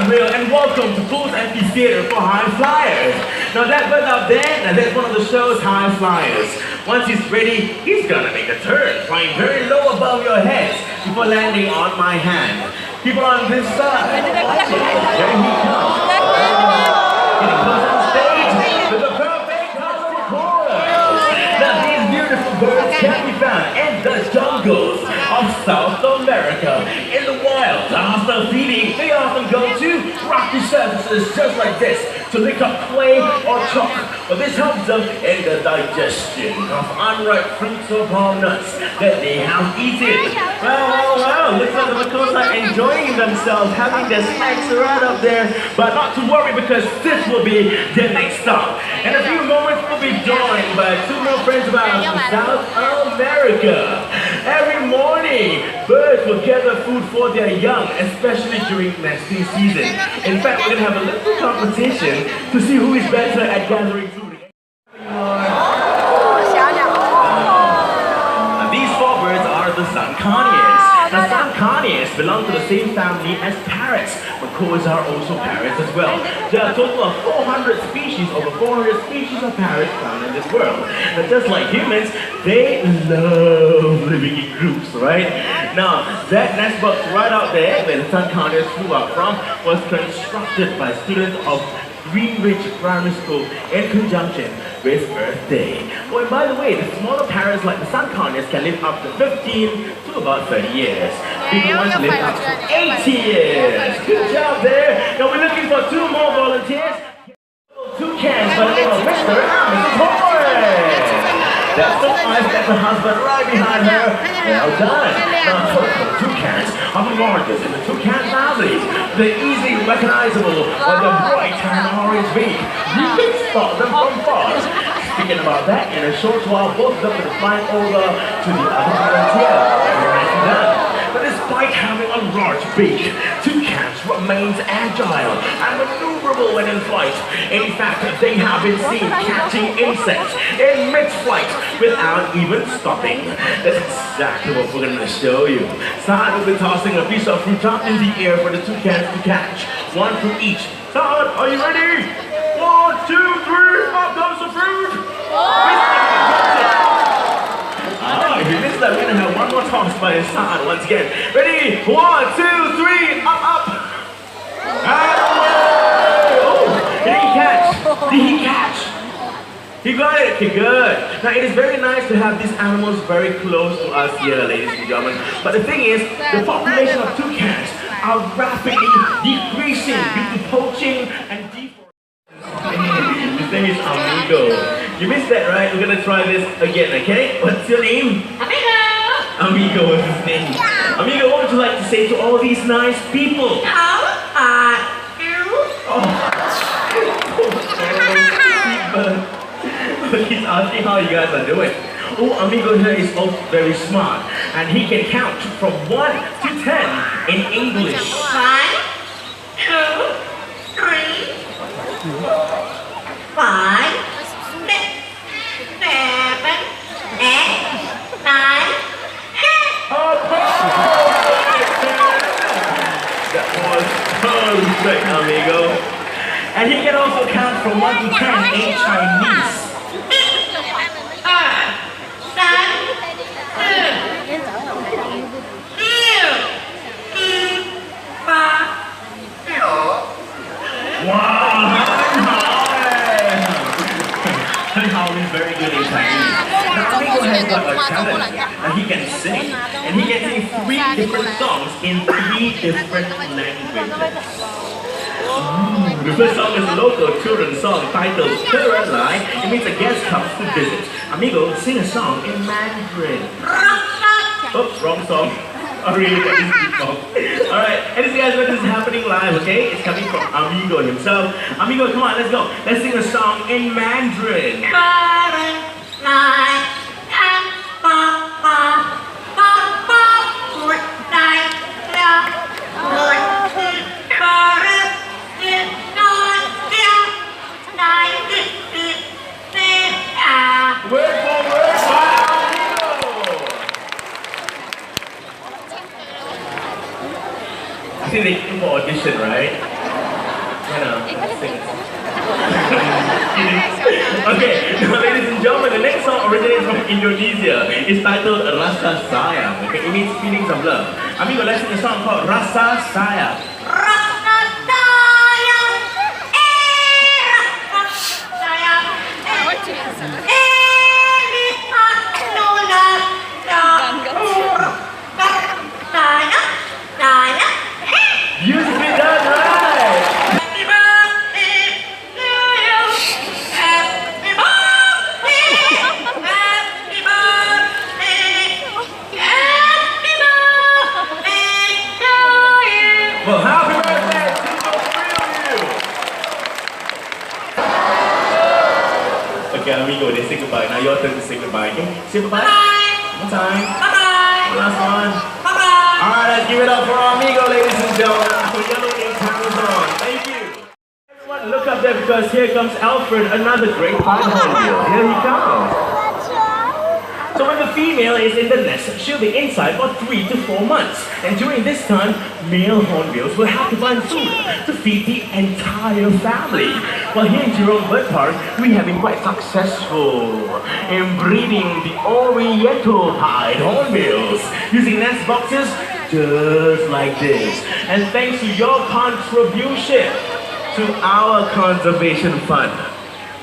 Real and welcome to Pools Amphitheater for High Flyers. Now that bird out there, now that's one of the show's high flyers. Once he's ready, he's gonna make a turn, flying very low above your heads before landing on my hand. People on this side, there he comes. Getting close on stage with a perfect cosmic chorus. Now these beautiful birds can be found in the jungles of South America. In the wild, after feeding, they often go to rocky surfaces just like this to lick up clay or chalk. But this helps them in the digestion of unripe fruits or walnuts that they have eaten. Well, looks like the macaws are enjoying themselves, having their snacks right up there. But not to worry, because this will be their next stop. In a few moments, we'll be joined by two more friends of ours from South America. Every morning, birds will gather food for their young, especially during nesting season. In fact, we're going to have a little competition to see who is better at gathering food. These four birds are the Zancanias. Now, Zancanias belong to the same family as parrots. Macaws are also parrots as well. There are a total of 400 species, over 400 species of parrots found in this world. Now, just like humans, they love living in groups, right? Now, that nest box right out there, where the Zancanias flew out from, was constructed by students of Greenwich Primary School in conjunction with Earth Day. Oh, and by the way, the smaller parrots like the Zancanias can live up to 15 to about 30 years. Bigger ones live up to 80 years. Good job there. Now we're looking for two more volunteers. Two cans by the name of Mr. and Mrs. Torres. That's the wife, that's the husband right behind her. Well done. Now, the toucans are the largest in the toucan family. They're easily recognizable by their bright and orange beak. You can spot them from far. Speaking about that, in a short while, both of them will fly over to the other volunteer. Very nicely done. But despite having a large beak, toucans remains agile and maneuverable when in flight. In fact, they have been seen catching insects in mid-flight without even stopping. That's exactly what we're going to show you. Sahad will be tossing a piece of fruit up in the air for the toucans to catch. One from each. Sahad, are you ready? 1, 2, 3, up goes the fruit! If you missed that, we're going to have one more toss by his side once again. Ready? 1, 2, 3, up! And away! Oh, did he catch? Did he catch? He got it. Okay, good. Now, it is very nice to have these animals very close to us here, ladies and gentlemen. But the thing is, the population of toucans are rapidly decreasing due to poaching and deforestation. His name is Amigo. You missed that, right? We're gonna try this again, okay? What's your name? Amigo! Amigo was his name. Amigo, what would you like to say to all these nice people? How are you? He's asking how you guys are doing. Oh, Amigo here is also very smart, and he can count from 1 to 10 in English. 1, 2, 3, 4, 5, 6, 7, 8, 9, 10. Oh, that was perfect, Amigo. And he can also count from 1 to 10 in Chinese. Wow! Hao is very good in Chinese. Now, Amigo has got a talent, and he can sing. And he can sing 3 different songs in 3 different languages. The first song is a local children's song titled Caroline. It means a guest comes to visit. Amigo, sing a song in Mandarin. Oops, wrong song. I really got this song. Alright, and this guys, this is happening live, okay? It's coming from Amigo himself. Amigo, come on, let's go. Let's sing a song in Mandarin. I think they came for audition, right? Okay, now ladies and gentlemen, the next song originates from Indonesia. It's titled Rasa Sayang. Okay, it means feelings of love. Amigo, let's sing a song called Rasa Sayang. Rasa sayang, rasa sayang, lihat nolak sayang, sayang. Beautifully done, right? Happy birthday to you. Happy birthday. Happy birthday. Happy birthday to you. Well, happy birthday to the three of you! Okay, amigo, they say goodbye. Now your turn to say goodbye. Okay? Say goodbye. Bye. One time. Bye-bye. Last one. Bye-bye. Alright, let's give it up for our amigo, ladies and gentlemen. So yellow is hands on. Thank you. Everyone, look up there because here comes Alfred, another great hornbill. Here he comes. So when the female is in the nest, she'll be inside for 3 to 4 months. And during this time, male hornbills will have to find food to feed the entire family. Well, here in Jurong Bird Park, we have been quite successful in breeding the Oriental-pied hornbills using nest boxes just like this. And thanks to your contribution to our conservation fund,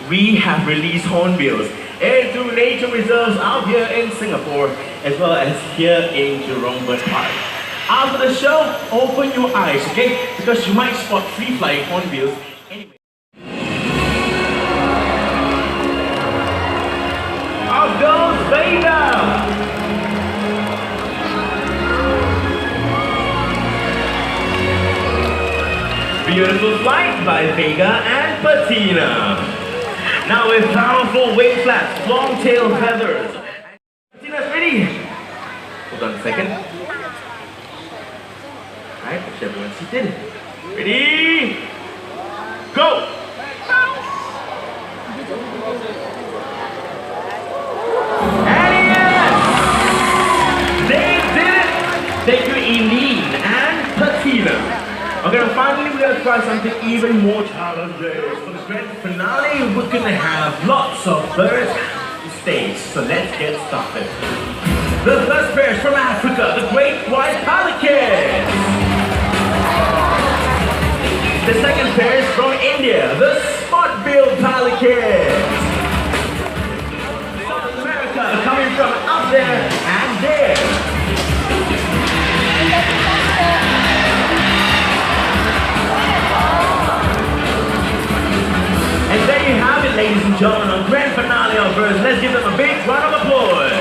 we have released hornbills into nature reserves out here in Singapore as well as here in Jurong Bird Park. After the show, open your eyes, okay? Because you might spot free-flying hornbills anyway. Out goes Vega! Beautiful flight by Vega and Patina. Now with powerful wing flaps, long tail feathers. Patina's ready. Hold on a second. Alright, make sure everyone's seated. Ready? Go! And yes! They did it! Thank you, Eileen and Patina. Okay, and finally we're gonna try something even more challenging. For the grand finale, we're gonna have lots of birds on stage. So let's get started. The first pair is from Africa, the great white pelican. The second pair is from India, the spot-billed pelican. South America, coming from up there and there. And there you have it, ladies and gentlemen, on grand finale of birds. Let's give them a big round of applause.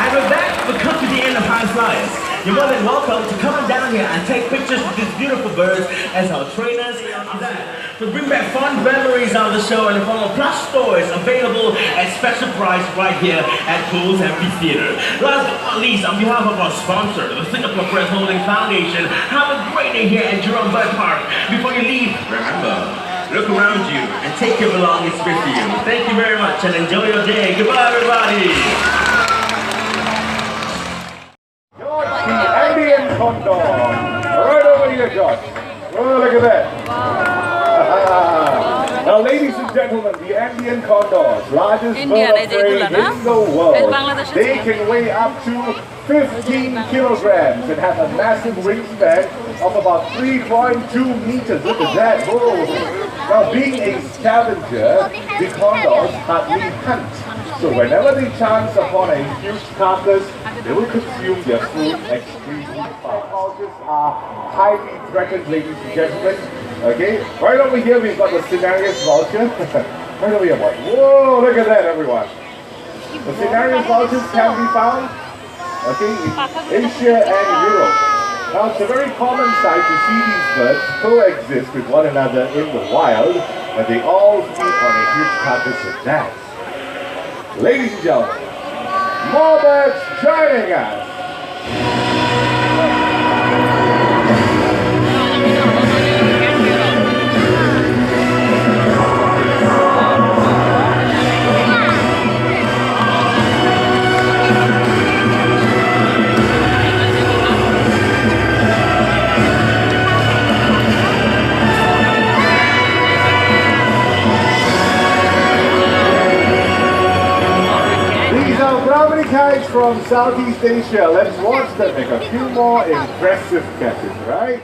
And with that, we've come to the end of High Flyers. You're more than welcome to come on down here and take pictures with these beautiful birds as our trainers are that. To bring back fond memories of the show in the form of plush toys available at special price right here at Pools Amphitheater. Last but not least, on behalf of our sponsor, the Singapore Press Holding Foundation, have a great day here at Jurong Bird Park. Before you leave, remember, look around you and take your belongings with you. Thank you very much and enjoy your day. Goodbye, everybody. Andean condor. Right over here, Josh. Oh, look at that. Now, ladies and gentlemen, the Andean condors, largest bird of prey in the world. They can weigh up to 15 kilograms and have a massive wingspan of about 3.2 meters. Look at that. Whoa. Now, being a scavenger, the condors hardly hunt. So whenever they chance upon a huge carcass, they will consume their food extremely fast. Vultures are highly threatened, ladies and gentlemen. Okay, right over here we've got the Cinereus vulture. Right over here, boy. Whoa, look at that, everyone. The Cinereus vultures can be found, okay, in Asia and Europe. Now, it's a very common sight to see these birds coexist with one another in the wild, and they all feed on a huge carcass with that. Ladies and gentlemen, more birds joining us. guys from Southeast Asia. Let's watch them make a few more impressive catches, right?